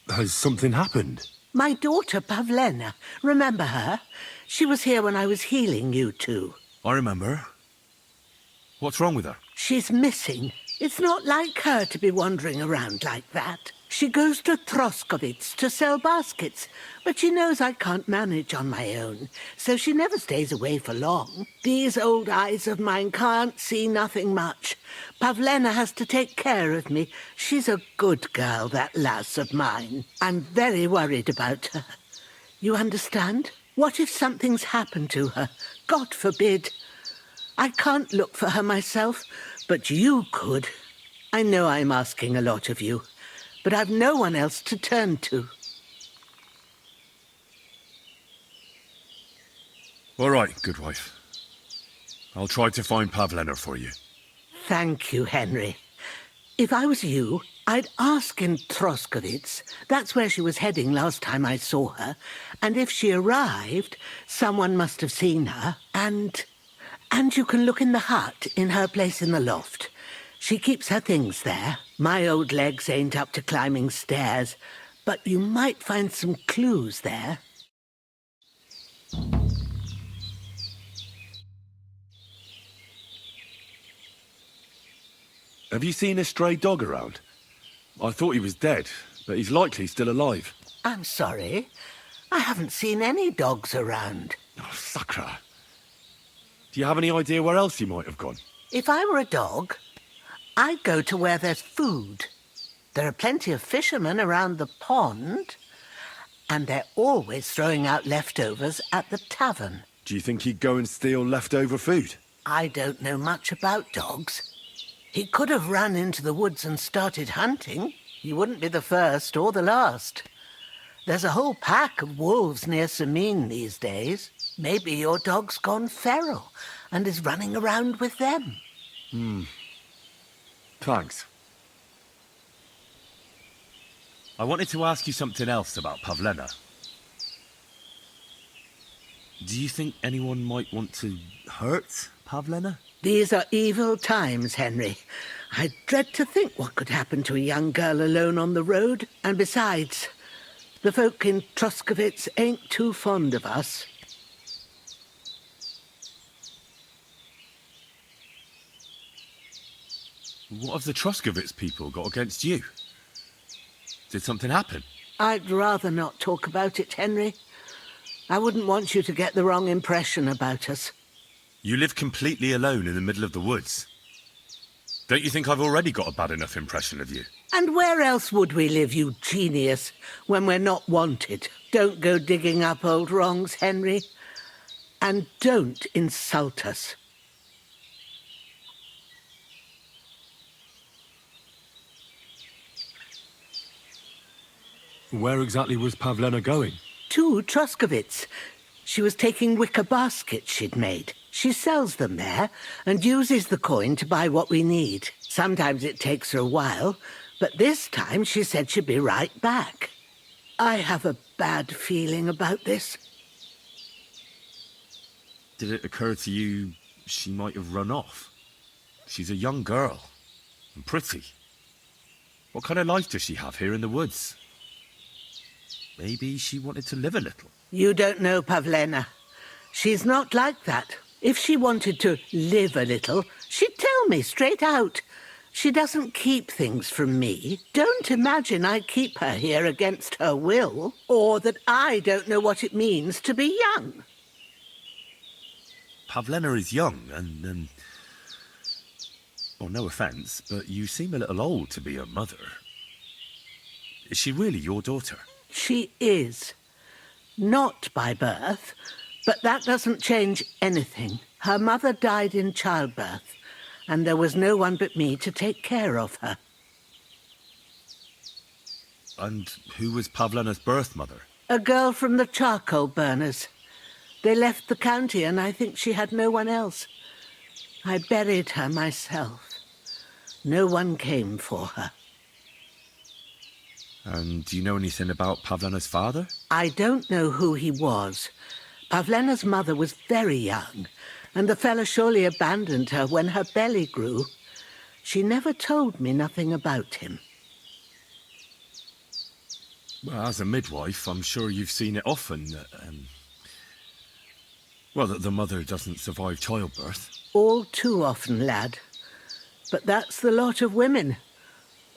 Has something happened? My daughter, Pavlena. Remember her? She was here when I was healing you two. I remember. What's wrong with her? She's missing. It's not like her to be wandering around like that. She goes to Troskovitz to sell baskets, but she knows I can't manage on my own, so she never stays away for long. These old eyes of mine can't see nothing much. Pavlena has to take care of me. She's a good girl, that lass of mine. I'm very worried about her. You understand? What if something's happened to her? God forbid. I can't look for her myself, but you could. I know I'm asking a lot of you, but I've no one else to turn to. All right, good wife. I'll try to find Pavlena for you. Thank you, Henry. If I was you, I'd ask in Troskovitz. That's where she was heading last time I saw her. And if she arrived, someone must have seen her. And you can look in the hut in her place in the loft. She keeps her things there. My old legs ain't up to climbing stairs, but you might find some clues there. Have you seen a stray dog around? I thought he was dead, but he's likely still alive. I'm sorry. I haven't seen any dogs around. Oh, Sakra. Do you have any idea where else he might have gone? If I were a dog, I'd go to where there's food. There are plenty of fishermen around the pond, and they're always throwing out leftovers at the tavern. Do you think he'd go and steal leftover food? I don't know much about dogs. He could have run into the woods and started hunting. He wouldn't be the first or the last. There's a whole pack of wolves near Samin these days. Maybe your dog's gone feral and is running around with them. Thanks. I wanted to ask you something else about Pavlena. Do you think anyone might want to hurt Pavlena? These are evil times, Henry. I dread to think what could happen to a young girl alone on the road. And besides, the folk in Troskovitz ain't too fond of us. What have the Troskovitz people got against you? Did something happen? I'd rather not talk about it, Henry. I wouldn't want you to get the wrong impression about us. You live completely alone in the middle of the woods. Don't you think I've already got a bad enough impression of you? And where else would we live, you genius, when we're not wanted? Don't go digging up old wrongs, Henry. And don't insult us. Where exactly was Pavlena going? To Troskovitz. She was taking wicker baskets she'd made. She sells them there and uses the coin to buy what we need. Sometimes it takes her a while, but this time she said she'd be right back. I have a bad feeling about this. Did it occur to you she might have run off? She's a young girl and pretty. What kind of life does she have here in the woods? Maybe she wanted to live a little. You don't know Pavlena. She's not like that. If she wanted to live a little, she'd tell me straight out. She doesn't keep things from me. Don't imagine I keep her here against her will, or that I don't know what it means to be young. Pavlena is young and well, no offence, but you seem a little old to be her mother. Is she really your daughter? She is. Not by birth, but that doesn't change anything. Her mother died in childbirth, and there was no one but me to take care of her. And who was Pavlena's birth mother? A girl from the charcoal burners. They left the county, and I think she had no one else. I buried her myself. No one came for her. And do you know anything about Pavlena's father? I don't know who he was. Pavlena's mother was very young, and the fella surely abandoned her when her belly grew. She never told me nothing about him. Well, as a midwife, I'm sure you've seen it often. Well, that the mother doesn't survive childbirth. All too often, lad. But that's the lot of women.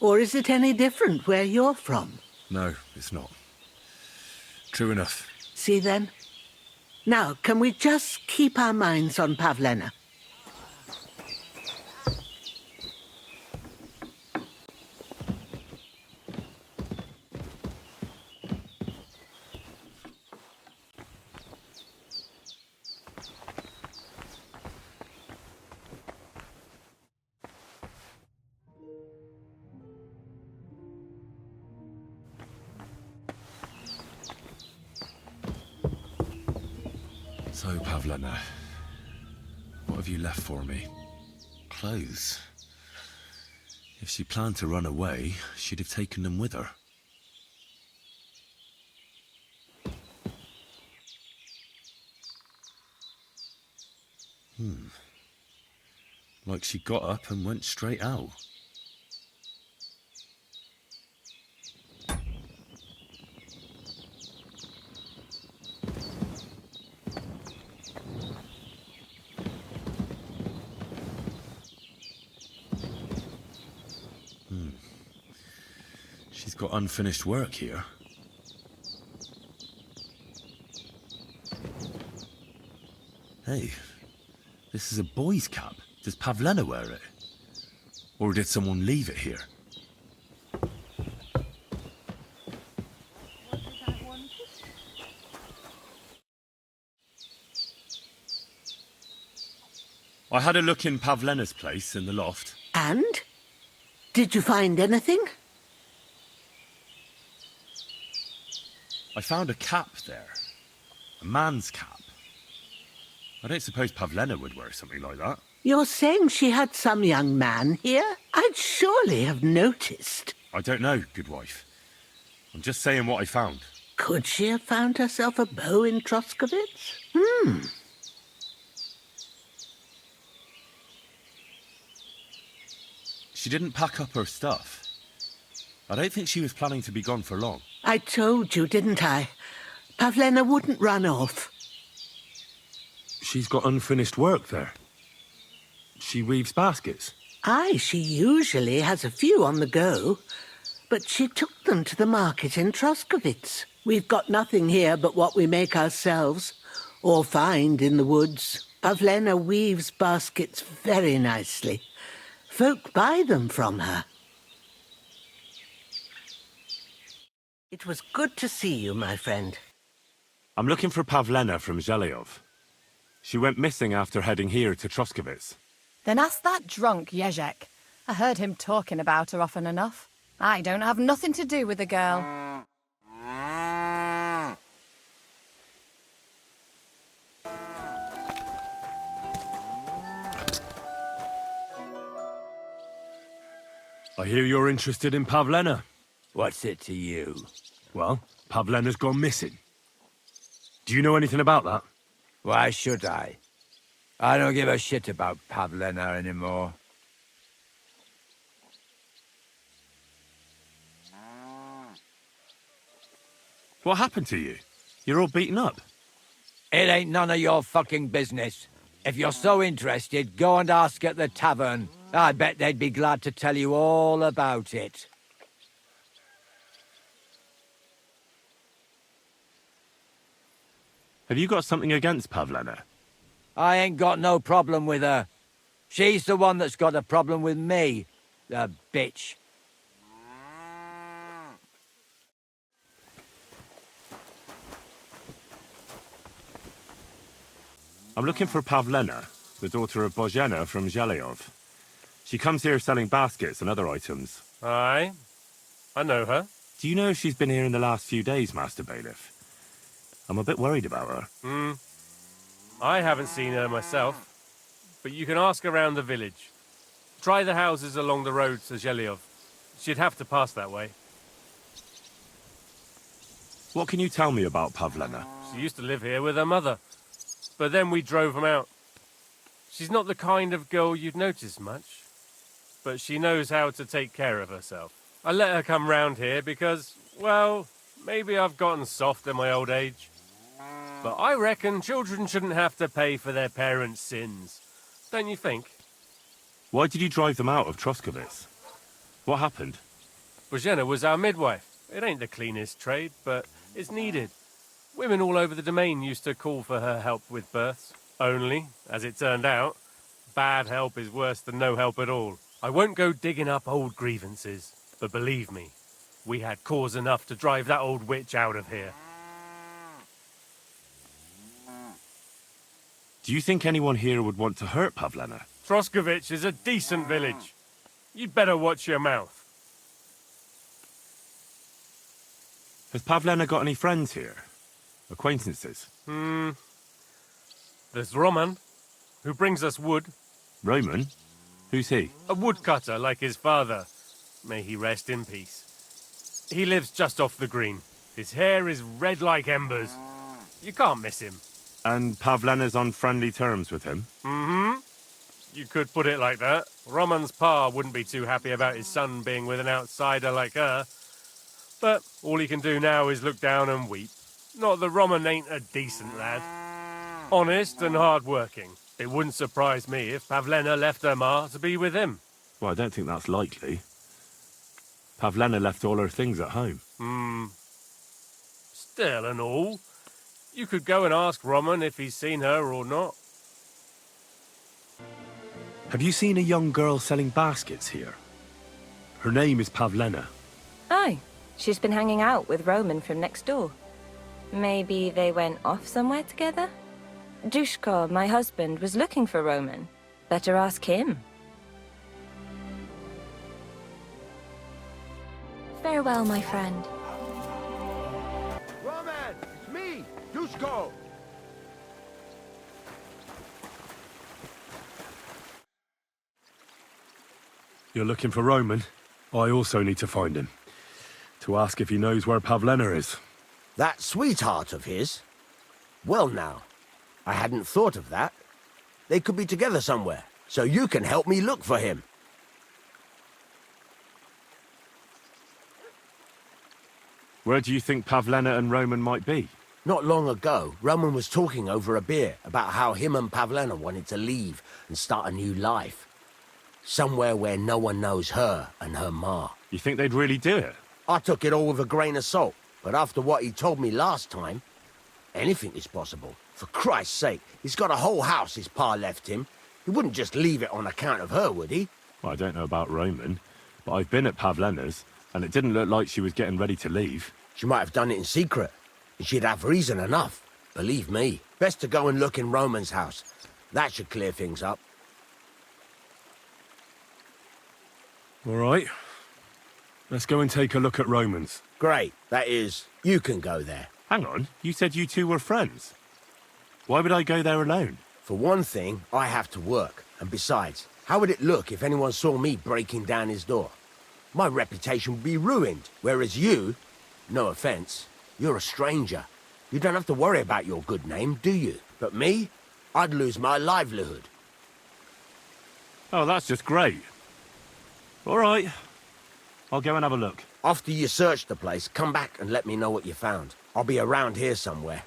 Or is it any different where you're from? No, it's not. True enough. See then? Now, can we just keep our minds on Pavlena? So, Pavlena, what have you left for me? Clothes. If she planned to run away, she'd have taken them with her. Like she got up and went straight out. She's got unfinished work here. Hey, this is a boy's cap. Does Pavlena wear it? Or did someone leave it here? I had a look in Pavlena's place in the loft. And? Did you find anything? I found a cap there. A man's cap. I don't suppose Pavlena would wear something like that. You're saying she had some young man here? I'd surely have noticed. I don't know, good wife. I'm just saying what I found. Could she have found herself a beau in Troskovitz? She didn't pack up her stuff. I don't think she was planning to be gone for long. I told you, didn't I? Pavlena wouldn't run off. She's got unfinished work there. She weaves baskets. Aye, she usually has a few on the go. But she took them to the market in Troskovitz. We've got nothing here but what we make ourselves, or find in the woods. Pavlena weaves baskets very nicely. Folk buy them from her. It was good to see you, my friend. I'm looking for Pavlena from Zhelyov. She went missing after heading here to Troskovitz. Then ask that drunk Jezek. I heard him talking about her often enough. I don't have nothing to do with the girl. I hear you're interested in Pavlena. What's it to you? Well, Pavlena's gone missing. Do you know anything about that? Why should I? I don't give a shit about Pavlena anymore. What happened to you? You're all beaten up. It ain't none of your fucking business. If you're so interested, go and ask at the tavern. I bet they'd be glad to tell you all about it. Have you got something against Pavlena? I ain't got no problem with her. She's the one that's got a problem with me, the bitch. I'm looking for Pavlena, the daughter of Bozhena from Zhelyov. She comes here selling baskets and other items. Aye, I know her. Do you know if she's been here in the last few days, Master Bailiff? I'm a bit worried about her. I haven't seen her myself, but you can ask around the village. Try the houses along the road to Zhelyov. She'd have to pass that way. What can you tell me about Pavlena? She used to live here with her mother, but then we drove them out. She's not the kind of girl you'd notice much, but she knows how to take care of herself. I let her come round here because, well, Maybe I've gotten soft in my old age. But I reckon children shouldn't have to pay for their parents' sins. Don't you think? Why did you drive them out of Troskovitz? What happened? Pavlena was our midwife. It ain't the cleanest trade, but it's needed. Women all over the domain used to call for her help with births. Only, as it turned out, bad help is worse than no help at all. I won't go digging up old grievances, but believe me, we had cause enough to drive that old witch out of here. Do you think anyone here would want to hurt Pavlena? Troskovitz is a decent village. You'd better watch your mouth. Has Pavlena got any friends here? Acquaintances? There's Roman, who brings us wood. Roman? Who's he? A woodcutter like his father. May he rest in peace. He lives just off the green. His hair is red like embers. You can't miss him. And Pavlena's on friendly terms with him? You could put it like that. Roman's pa wouldn't be too happy about his son being with an outsider like her. But all he can do now is look down and weep. Not that Roman ain't a decent lad. Honest and hard-working. It wouldn't surprise me if Pavlena left her ma to be with him. Well, I don't think that's likely. Pavlena left all her things at home. Still and all, you could go and ask Roman if he's seen her or not. Have you seen a young girl selling baskets here? Her name is Pavlena. Aye, she's been hanging out with Roman from next door. Maybe they went off somewhere together? Dushko, my husband, was looking for Roman. Better ask him. Farewell, my friend. Roman, it's me, Dushko. You're looking for Roman? I also need to find him. To ask if he knows where Pavlena is. That sweetheart of his? Well now, I hadn't thought of that. They could be together somewhere, so you can help me look for him. Where do you think Pavlena and Roman might be? Not long ago, Roman was talking over a beer about how him and Pavlena wanted to leave and start a new life. Somewhere where no one knows her and her ma. You think they'd really do it? I took it all with a grain of salt, but after what he told me last time, anything is possible. For Christ's sake, he's got a whole house his pa left him. He wouldn't just leave it on account of her, would he? Well, I don't know about Roman, but I've been at Pavlena's, and it didn't look like she was getting ready to leave. She might have done it in secret, and she'd have reason enough. Believe me. Best to go and look in Roman's house. That should clear things up. All right. Let's go and take a look at Roman's. Great. That is, you can go there. Hang on, you said you two were friends. Why would I go there alone? For one thing, I have to work. And besides, how would it look if anyone saw me breaking down his door? My reputation would be ruined, whereas you, no offense, you're a stranger. You don't have to worry about your good name, do you? But me, I'd lose my livelihood. Oh, that's just great. All right. I'll go and have a look. After you search the place, come back and let me know what you found. I'll be around here somewhere.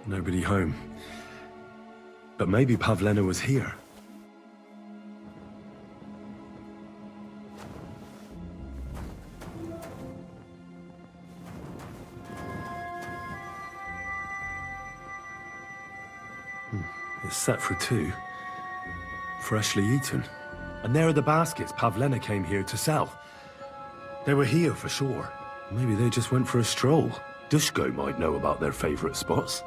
Nobody home. But maybe Pavlena was here. It's set for two. Freshly eaten. And there are the baskets Pavlena came here to sell. They were here for sure. Maybe they just went for a stroll. Dushko might know about their favorite spots.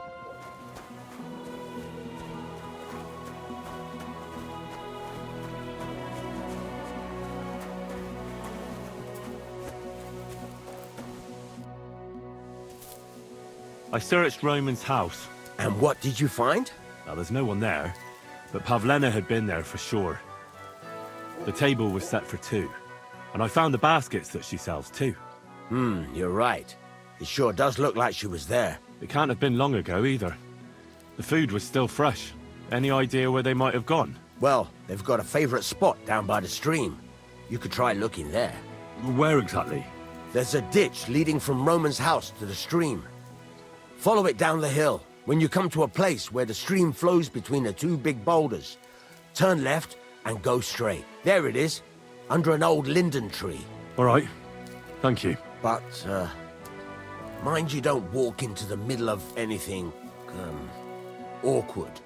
I searched Roman's house. And what did you find? Now, there's no one there, but Pavlena had been there for sure. The table was set for two, and I found the baskets that she sells too. You're right. It sure does look like she was there. It can't have been long ago either. The food was still fresh. Any idea where they might have gone? Well, they've got a favorite spot down by the stream. You could try looking there. Where exactly? There's a ditch leading from Roman's house to the stream. Follow it down the hill. When you come to a place where the stream flows between the two big boulders, turn left and go straight. There it is, under an old linden tree. All right. Thank you. But, mind you don't walk into the middle of anything, awkward.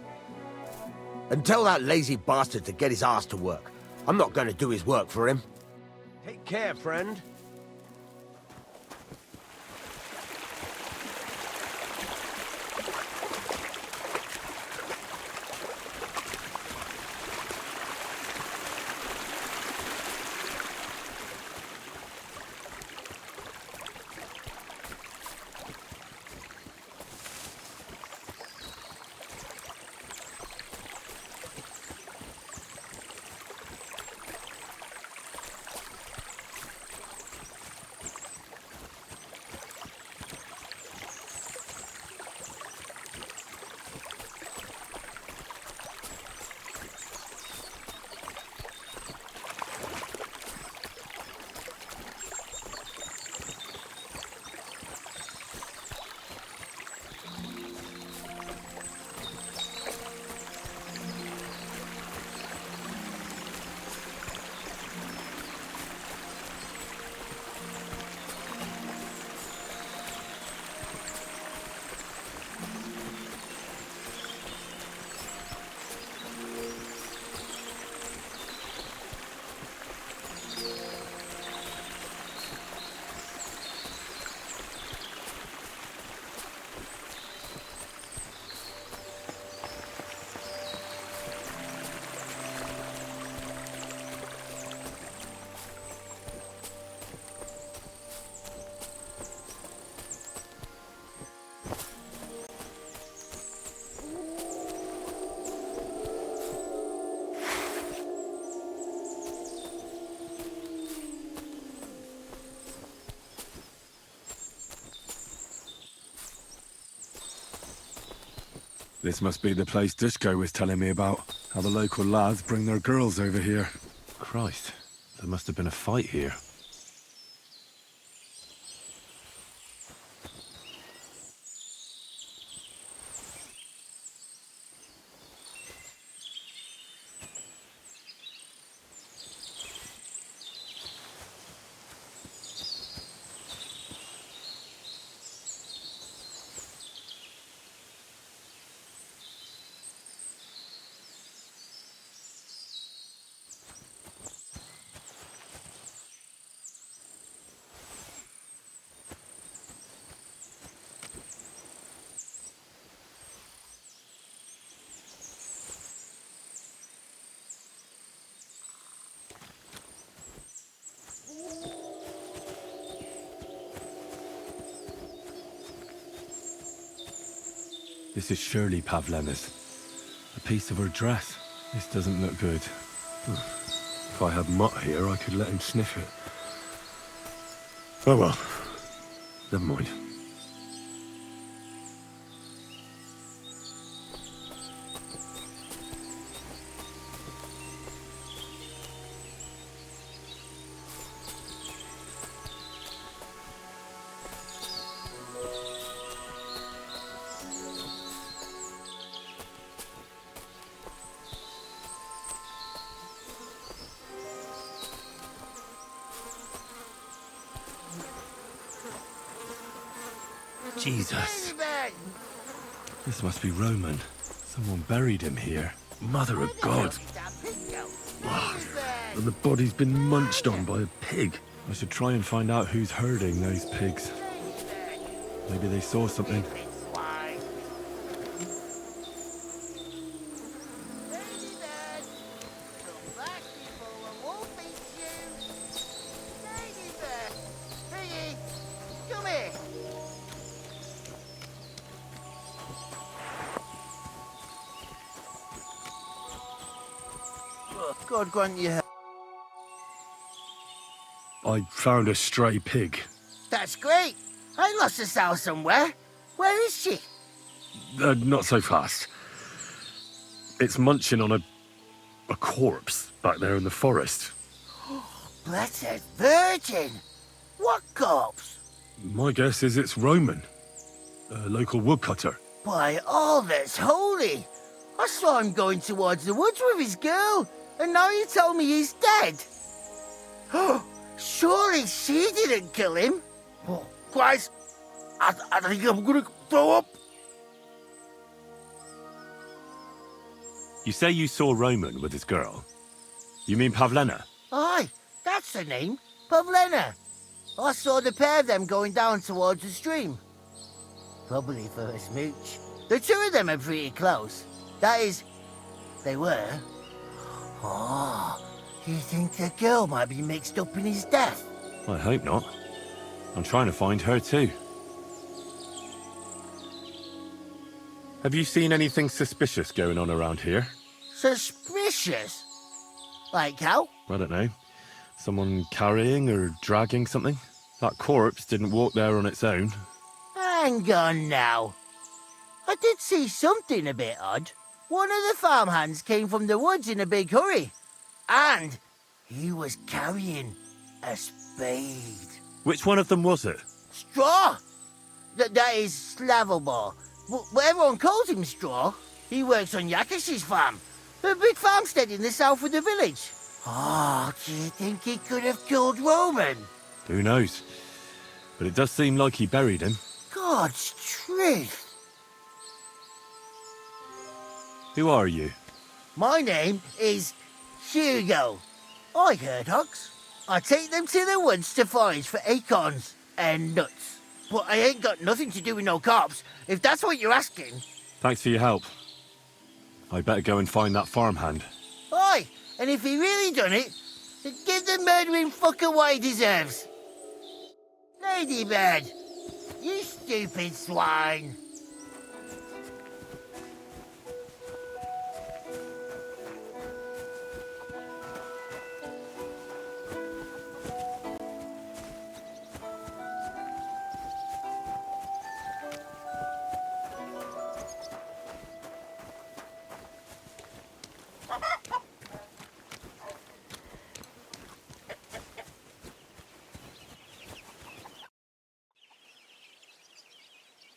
And tell that lazy bastard to get his ass to work. I'm not gonna do his work for him. Take care, friend. This must be the place Dushko was telling me about. How the local lads bring their girls over here. Christ, there must have been a fight here. This is surely Pavlena's. A piece of her dress. This doesn't look good. If I had Mutt here, I could let him sniff it. Oh well. Never mind. Jesus. This must be Roman. Someone buried him here. Mother of God. Wow. And the body's been munched on by a pig. I should try and find out who's herding those pigs. Maybe they saw something. God grant you help. I found a stray pig. That's great. I lost a sow somewhere. Where is she? Not so fast. It's munching on a corpse back there in the forest. Blessed Virgin! What corpse? My guess is it's Roman, a local woodcutter. By all that's holy! I saw him going towards the woods with his girl, and now you tell me he's dead. Surely she didn't kill him. Oh, Christ! I think I'm gonna throw up. You say you saw Roman with his girl? You mean Pavlena? Aye, that's the name. Pavlena. I saw the pair of them going down towards the stream. Probably for a smooch. The two of them are pretty close. That is, they were. Oh, you think the girl might be mixed up in his death? I hope not. I'm trying to find her too. Have you seen anything suspicious going on around here? Suspicious? Like how? I don't know. Someone carrying or dragging something? That corpse didn't walk there on its own. Hang on now. I did see something a bit odd. One of the farmhands came from the woods in a big hurry. And he was carrying a spade. Which one of them was it? Straw! That is Slavobor. But everyone calls him Straw. He works on Yakish's farm. A big farmstead in the south of the village. Oh, do you think he could have killed Roman? Who knows? But it does seem like he buried him. God's truth. Who are you? My name is Hugo. I herd hogs. I take them to the woods to forage for acorns and nuts. But I ain't got nothing to do with no cops, if that's what you're asking. Thanks for your help. I better go and find that farmhand. Aye, and if he really done it, then give the murdering fucker what he deserves. Ladybird, you stupid swine.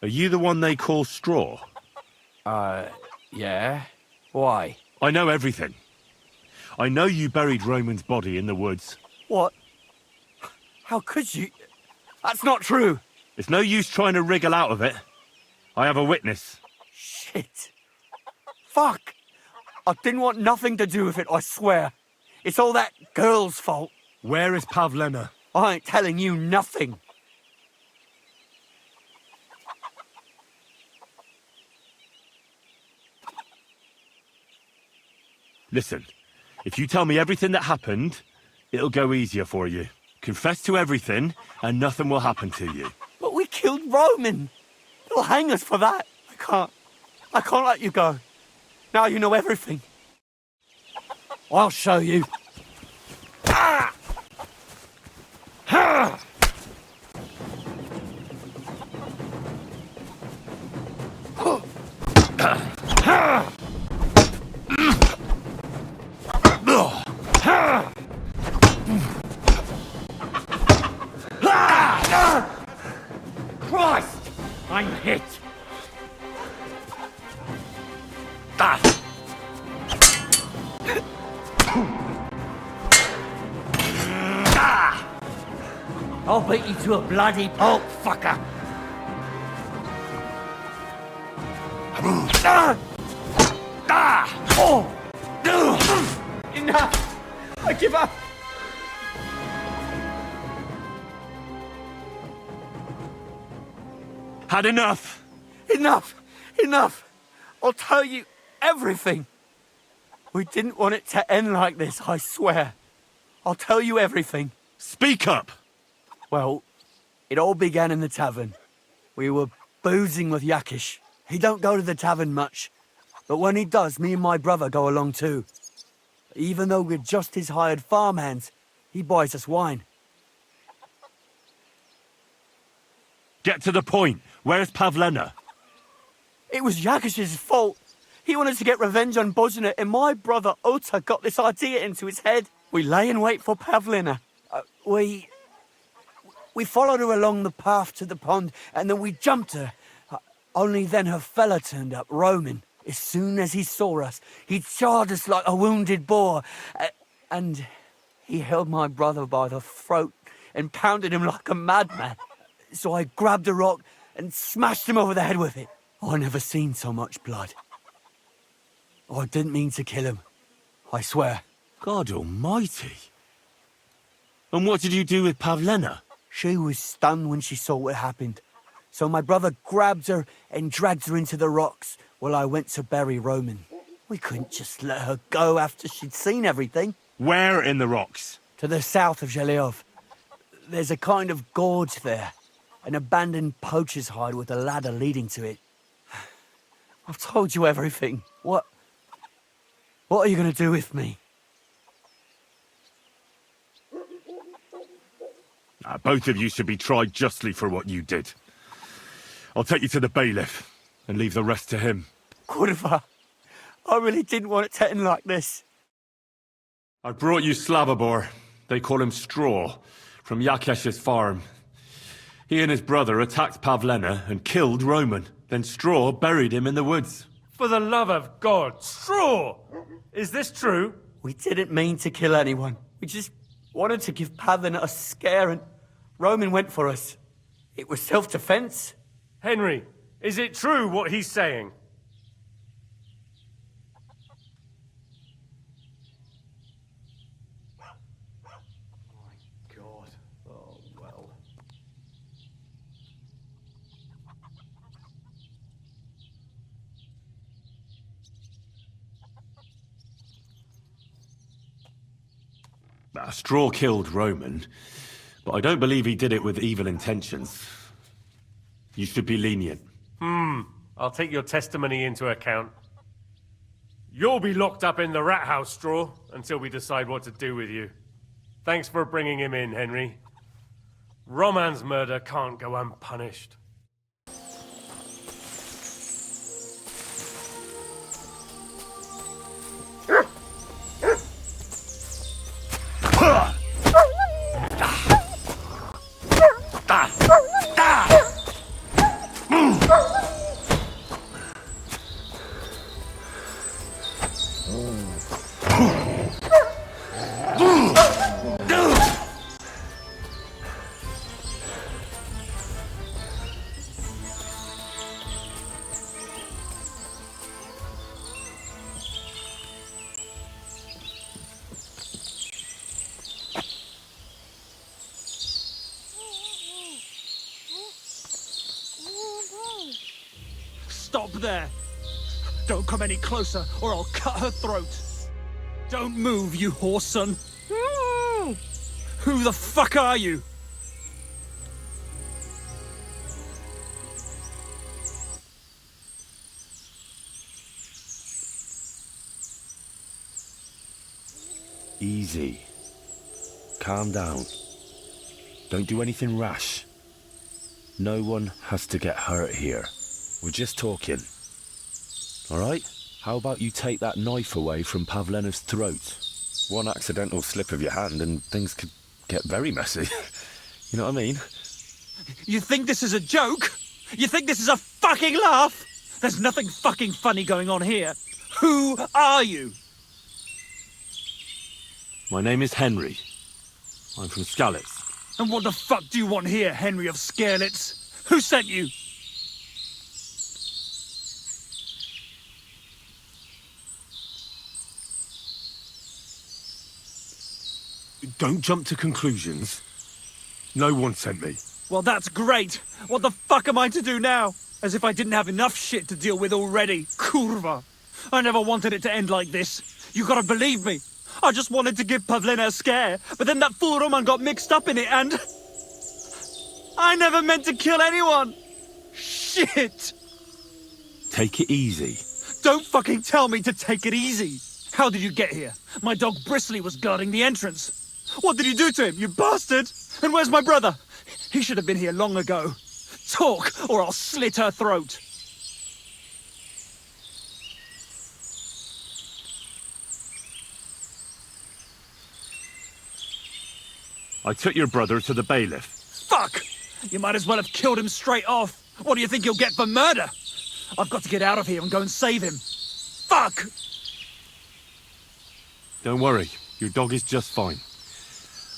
Are you the one they call Straw? Yeah? Why? I know everything. I know you buried Roman's body in the woods. What? How could you? That's not true! It's no use trying to wriggle out of it. I have a witness. Shit. Fuck! I didn't want nothing to do with it, I swear. It's all that girl's fault. Where is Pavlena? I ain't telling you nothing. Listen, if you tell me everything that happened, it'll go easier for you. Confess to everything, and nothing will happen to you. But we killed Roman. They'll hang us for that. I can't let you go. Now you know everything. I'll show you. Ah! Ah! Christ! I'm hit! I'll beat you to a bloody pulp, fucker! Enough! I give up! Had enough! Enough! Enough! I'll tell you everything. We didn't want it to end like this, I swear. I'll tell you everything. Speak up! Well, it all began in the tavern. We were boozing with Yakish. He don't go to the tavern much, but when he does, me and my brother go along too. Even though we're just his hired farmhands, he buys us wine. Get to the point. Where's Pavlena? It was Yakish's fault. He wanted to get revenge on Bozina, and my brother Ota got this idea into his head. We lay in wait for Pavlena. We followed her along the path to the pond, and then we jumped her. Only then her fella turned up, Roman. As soon as he saw us, he charged us like a wounded boar. And he held my brother by the throat and pounded him like a madman. So I grabbed a rock and smashed him over the head with it. I never seen so much blood. I didn't mean to kill him. I swear. God almighty. And what did you do with Pavlena? She was stunned when she saw what happened. So my brother grabbed her and dragged her into the rocks while I went to bury Roman. We couldn't just let her go after she'd seen everything. Where in the rocks? To the south of Zheleov. There's a kind of gorge there. An abandoned poacher's hide with a ladder leading to it. I've told you everything. What are you going to do with me? Both of you should be tried justly for what you did. I'll take you to the bailiff and leave the rest to him. Kurva, I really didn't want it to end like this. I brought you Slavobor. They call him Straw, from Yakesh's farm. He and his brother attacked Pavlena and killed Roman. Then Straw buried him in the woods. For the love of God, Straw! Is this true? We didn't mean to kill anyone. We just wanted to give Pavlena a scare, and Roman went for us. It was self-defense. Henry, is it true what he's saying? God. Oh, well. Straw killed Roman, but I don't believe he did it with evil intentions. You should be lenient. I'll take your testimony into account. You'll be locked up in the rat house, Straw, until we decide what to do with you. Thanks for bringing him in, Henry. Roman's murder can't go unpunished. Stop there! Don't come any closer, or I'll cut her throat! Don't move, you horse son! Who the fuck are you? Easy. Calm down. Don't do anything rash. No one has to get hurt here. We're just talking. Alright? How about you take that knife away from Pavlena's throat? One accidental slip of your hand and things could get very messy. You know what I mean? You think this is a joke? You think this is a fucking laugh? There's nothing fucking funny going on here. Who are you? My name is Henry. I'm from Skalitz. And what the fuck do you want here, Henry of Skalitz? Who sent you? Don't jump to conclusions. No one sent me. Well, that's great. What the fuck am I to do now? As if I didn't have enough shit to deal with already. Kurva. I never wanted it to end like this. You gotta believe me. I just wanted to give Pavlena a scare, but then that fool Roman got mixed up in it and... I never meant to kill anyone! Shit! Take it easy. Don't fucking tell me to take it easy! How did you get here? My dog Bristly was guarding the entrance. What did you do to him, you bastard? And where's my brother? He should have been here long ago. Talk, or I'll slit her throat. I took your brother to the bailiff. Fuck! You might as well have killed him straight off. What do you think you'll get for murder? I've got to get out of here and go and save him. Fuck! Don't worry, your dog is just fine.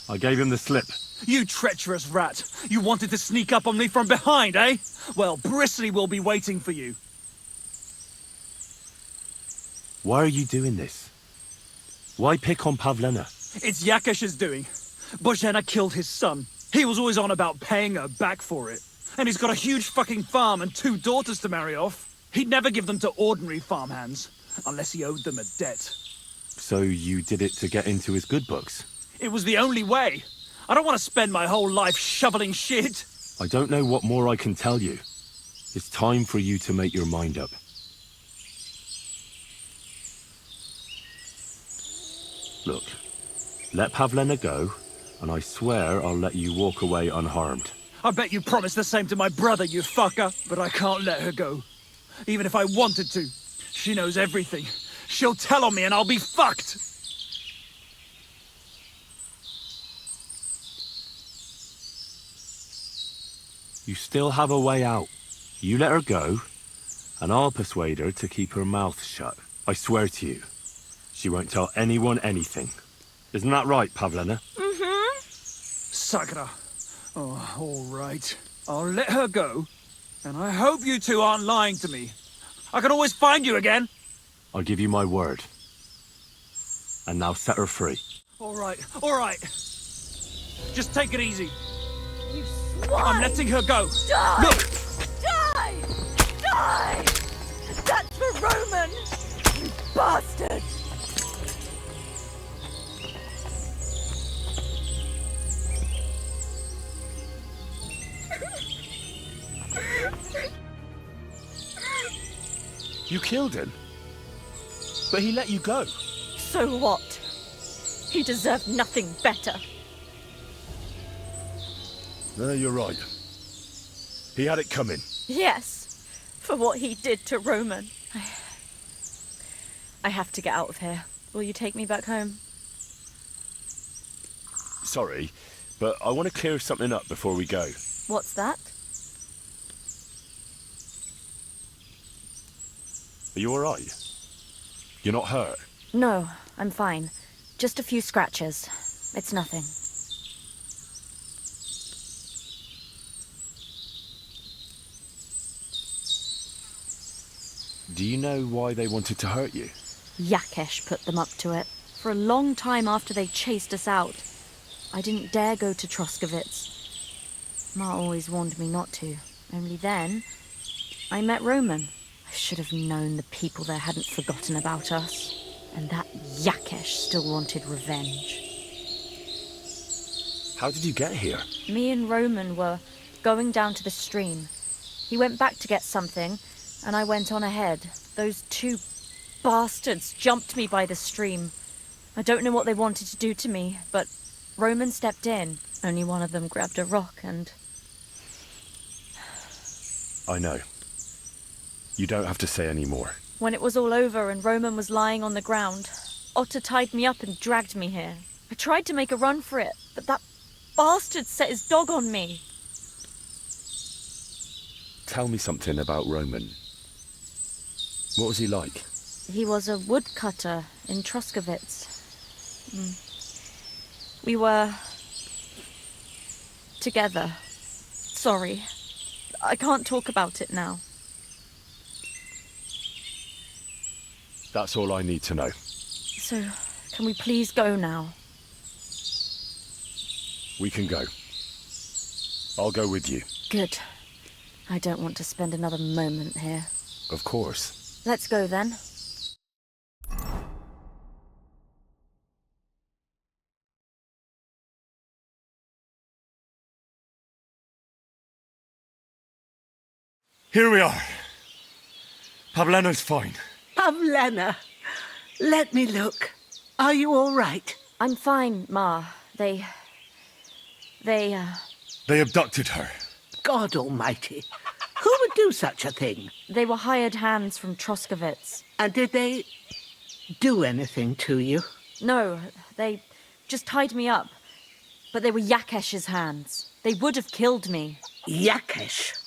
I gave him the slip. You treacherous rat! You wanted to sneak up on me from behind, eh? Well, Bristly will be waiting for you. Why are you doing this? Why pick on Pavlena? It's Yakesh's doing. Bozhena killed his son. He was always on about paying her back for it. And he's got a huge fucking farm and 2 daughters to marry off. He'd never give them to ordinary farmhands, unless he owed them a debt. So you did it to get into his good books? It was the only way. I don't want to spend my whole life shoveling shit. I don't know what more I can tell you. It's time for you to make your mind up. Look, let Pavlena go, and I swear I'll let you walk away unharmed. I bet you promised the same to my brother, you fucker. But I can't let her go. Even if I wanted to. She knows everything. She'll tell on me and I'll be fucked. You still have a way out. You let her go, and I'll persuade her to keep her mouth shut. I swear to you, she won't tell anyone anything. Isn't that right, Pavlena? Mm-hmm. Sakra. Oh, all right. I'll let her go. And I hope you two aren't lying to me. I can always find you again. I'll give you my word. And now set her free. All right, all right. Just take it easy. You swine! I'm letting her go. Die! Look! Die! Die! That's for Roman! You bastard! You killed him. But he let you go. So what? He deserved nothing better. No, you're right. He had it coming. Yes, for what he did to Roman. I have to get out of here. Will you take me back home? Sorry, but I want to clear something up before we go. What's that? Are you alright? You're not hurt? No, I'm fine. Just a few scratches. It's nothing. Do you know why they wanted to hurt you? Yakesh put them up to it. For a long time after they chased us out. I didn't dare go to Troskovitz. Ma always warned me not to. Only then, I met Roman. I should have known the people there hadn't forgotten about us. And that Yakesh still wanted revenge. How did you get here? Me and Roman were going down to the stream. He went back to get something, and I went on ahead. Those 2 bastards jumped me by the stream. I don't know what they wanted to do to me, but Roman stepped in. Only one of them grabbed a rock and... I know. You don't have to say any more. When it was all over and Roman was lying on the ground, Otter tied me up and dragged me here. I tried to make a run for it, but that bastard set his dog on me. Tell me something about Roman. What was he like? He was a woodcutter in Troskovitz. We were... together. Sorry. I can't talk about it now. That's all I need to know. So, can we please go now? We can go. I'll go with you. Good. I don't want to spend another moment here. Of course. Let's go then. Here we are. Pavlena's fine. Pavlena, let me look. Are you all right? I'm fine, Ma. They They abducted her. God almighty. Who would do such a thing? they were hired hands from Troskovitz. And did they do anything to you? No, they just tied me up. But they were Yakesh's hands. They would have killed me. Yakesh.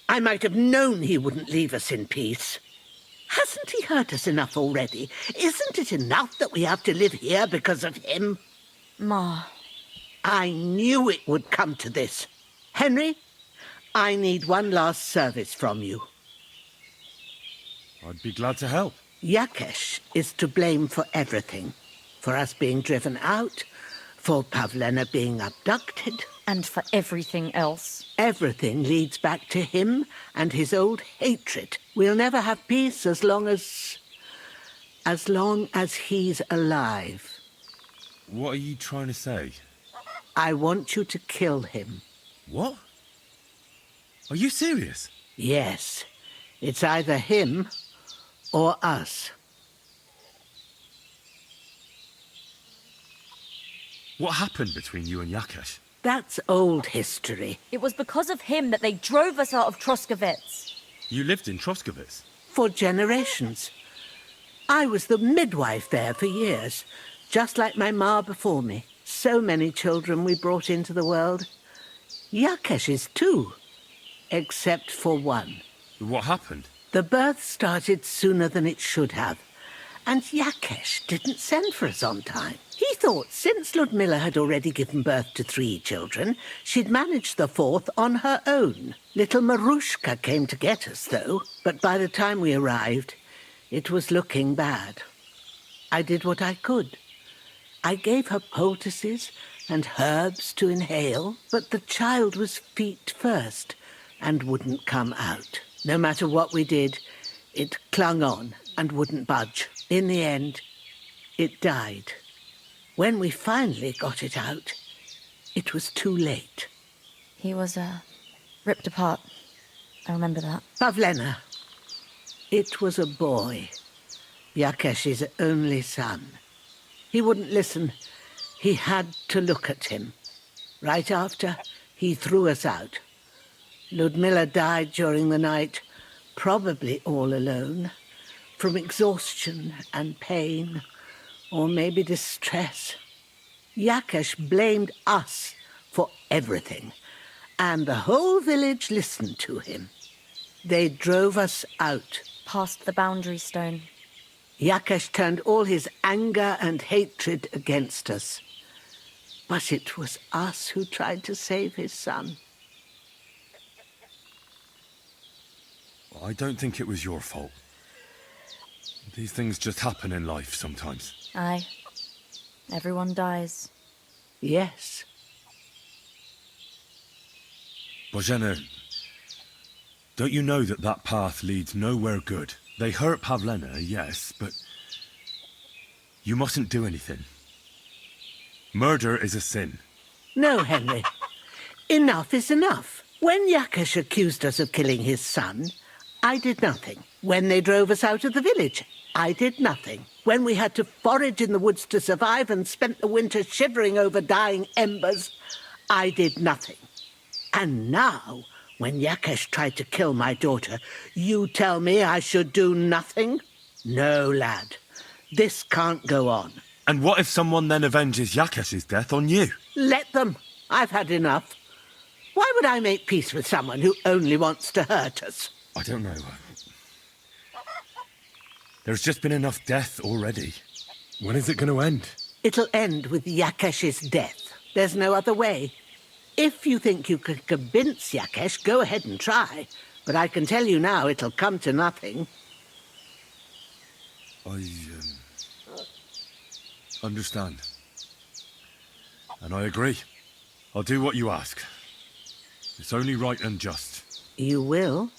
I might have known he wouldn't leave us in peace. Hasn't he hurt us enough already? Isn't it enough that we have to live here because of him? Ma, I knew it would come to this. Henry, I need one last service from you. I'd be glad to help. Yakesh is to blame for everything. For us being driven out, for Pavlena being abducted. and for everything else. Everything leads back to him and his old hatred. We'll never have peace as long as he's alive. What are you trying to say? I want you to kill him. What? Are you serious? Yes. It's either him or us. What happened between you and Yakesh? That's old history. It was because of him that they drove us out of Troskovitz. You lived in Troskovitz? For generations. I was the midwife there for years, just like my ma before me. So many children we brought into the world. Yakesh is too, except for one. What happened? The birth started sooner than it should have, and Yakesh didn't send for us on time. He thought since Ludmilla had already given birth to 3 children, she'd managed the 4th on her own. Little Marushka came to get us, though, but by the time we arrived, it was looking bad. I did what I could. I gave her poultices and herbs to inhale, but the child was feet first and wouldn't come out. No matter what we did, it clung on and wouldn't budge. In the end, it died. When we finally got it out, it was too late. He was, ripped apart. I remember that. Pavlena, it was a boy. Yakesh's only son. He wouldn't listen. He had to look at him. Right after, he threw us out. Ludmilla died during the night, probably all alone, from exhaustion and pain, or maybe distress. Yakesh blamed us for everything, and the whole village listened to him. They drove us out. Past the boundary stone. Yakesh turned all his anger and hatred against us. But it was us who tried to save his son. I don't think it was your fault. These things just happen in life sometimes. Aye. Everyone dies. Yes. Bozhena, don't you know that that path leads nowhere good? They hurt Pavlena, yes, but you mustn't do anything. Murder is a sin. No, Henry. Enough is enough. When Yakesh accused us of killing his son, I did nothing. When they drove us out of the village, I did nothing. When we had to forage in the woods to survive and spent the winter shivering over dying embers, I did nothing. And now, when Yakesh tried to kill my daughter, you tell me I should do nothing? No, lad. This can't go on. And what if someone then avenges Yakesh's death on you? Let them. I've had enough. Why would I make peace with someone who only wants to hurt us? I don't know. There's just been enough death already. When is it going to end? It'll end with Yakesh's death. There's no other way. If you think you can convince Yakesh, go ahead and try. But I can tell you now it'll come to nothing. I understand. And I agree. I'll do what you ask. It's only right and just. You will?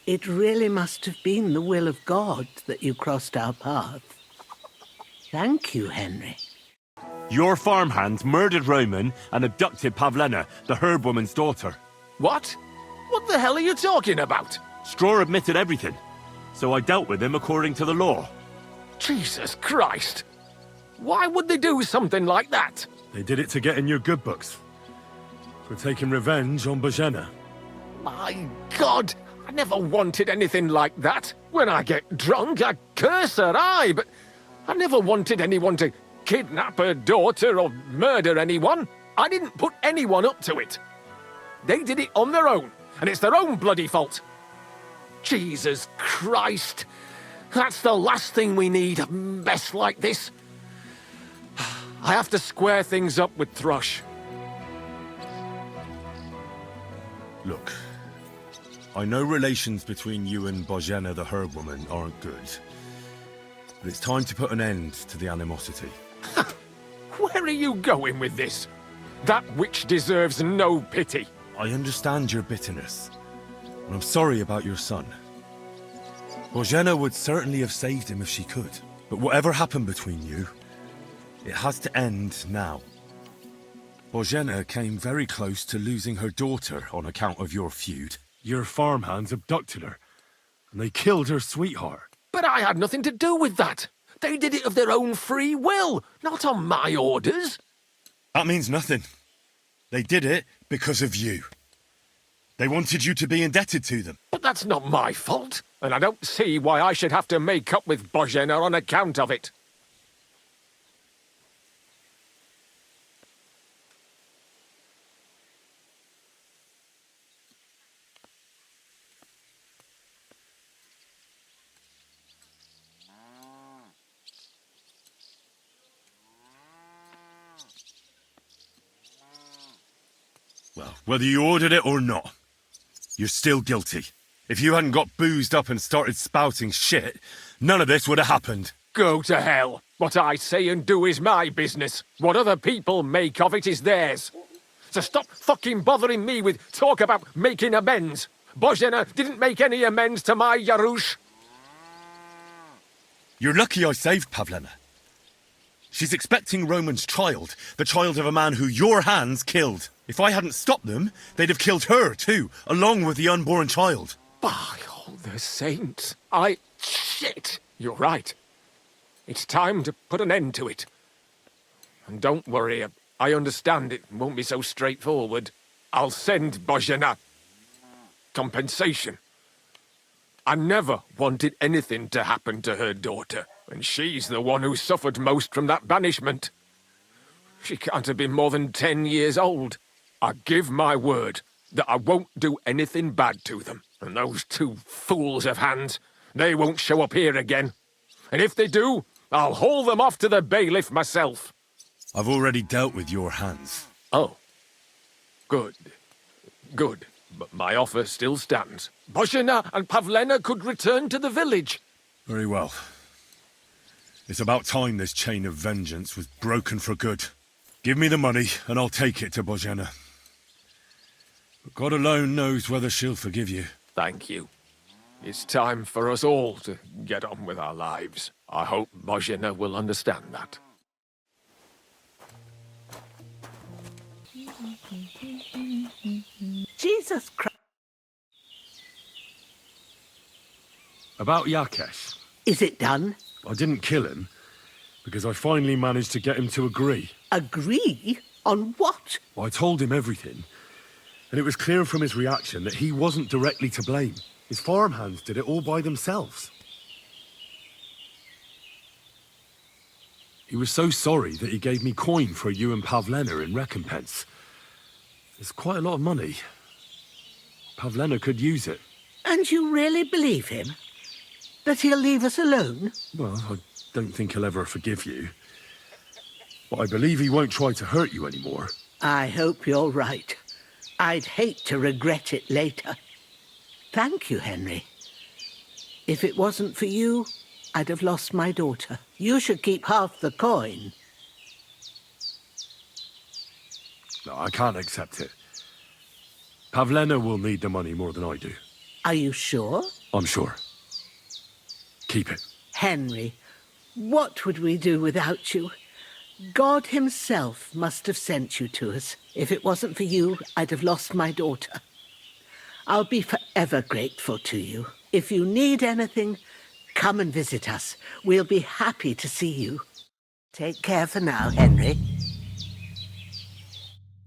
It really must have been the will of God that you crossed our path. Thank you, Henry. Your farmhands murdered Roman and abducted Pavlena, the herb woman's daughter. What? What the hell are you talking about? Straw admitted everything, so I dealt with him according to the law. Jesus Christ! Why would they do something like that? They did it to get in your good books. For taking revenge on Bozhena. My God! I never wanted anything like that. When I get drunk, I curse her, aye, but I never wanted anyone to kidnap her daughter or murder anyone. I didn't put anyone up to it. They did it on their own, and it's their own bloody fault. Jesus Christ! That's the last thing we need, a mess like this. I have to square things up with Thrush. Look, I know relations between you and Bozhena the herb woman aren't good. But it's time to put an end to the animosity. Where are you going with this? That witch deserves no pity. I understand your bitterness, and I'm sorry about your son. Bozhena would certainly have saved him if she could. But whatever happened between you, it has to end now. Bozhena came very close to losing her daughter on account of your feud. Your farmhands abducted her, and they killed her sweetheart. But I had nothing to do with that. They did it of their own free will, not on my orders. That means nothing. They did it because of you. They wanted you to be indebted to them. But that's not my fault, and I don't see why I should have to make up with Bozhena on account of it. Well, whether you ordered it or not, you're still guilty. If you hadn't got boozed up and started spouting shit, none of this would have happened. Go to hell. What I say and do is my business. What other people make of it is theirs. So stop fucking bothering me with talk about making amends. Bozhena didn't make any amends to my Yarush. You're lucky I saved Pavlena. She's expecting Roman's child, the child of a man who your hands killed. If I hadn't stopped them, they'd have killed her too, along with the unborn child. By all the saints, Shit! You're right. It's time to put an end to it. And don't worry, I understand it won't be so straightforward. I'll send Bozhena compensation. I never wanted anything to happen to her daughter, and she's the one who suffered most from that banishment. She can't have been more than 10 years old. I give my word that I won't do anything bad to them. And those two fools of hands, they won't show up here again. And if they do, I'll haul them off to the bailiff myself. I've already dealt with your hands. Oh. Good. Good. But my offer still stands. Bozhena and Pavlena could return to the village. Very well. It's about time this chain of vengeance was broken for good. Give me the money, and I'll take it to Bozhena. But God alone knows whether she'll forgive you. Thank you. It's time for us all to get on with our lives. I hope Bozhena will understand that. Jesus Christ. About Yakesh. Is it done? I didn't kill him, because I finally managed to get him to agree. Agree? On what? I told him everything, and it was clear from his reaction that he wasn't directly to blame. His farmhands did it all by themselves. He was so sorry that he gave me coin for you and Pavlena in recompense. It's quite a lot of money. Pavlena could use it. And you really believe him? That he'll leave us alone? Well, I don't think he'll ever forgive you. But I believe he won't try to hurt you anymore. I hope you're right. I'd hate to regret it later. Thank you, Henry. If it wasn't for you, I'd have lost my daughter. You should keep half the coin. No, I can't accept it. Pavlena will need the money more than I do. Are you sure? I'm sure. Keep it. Henry, what would we do without you? God himself must have sent you to us. If it wasn't for you, I'd have lost my daughter. I'll be forever grateful to you. If you need anything, come and visit us. We'll be happy to see you. Take care for now, Henry.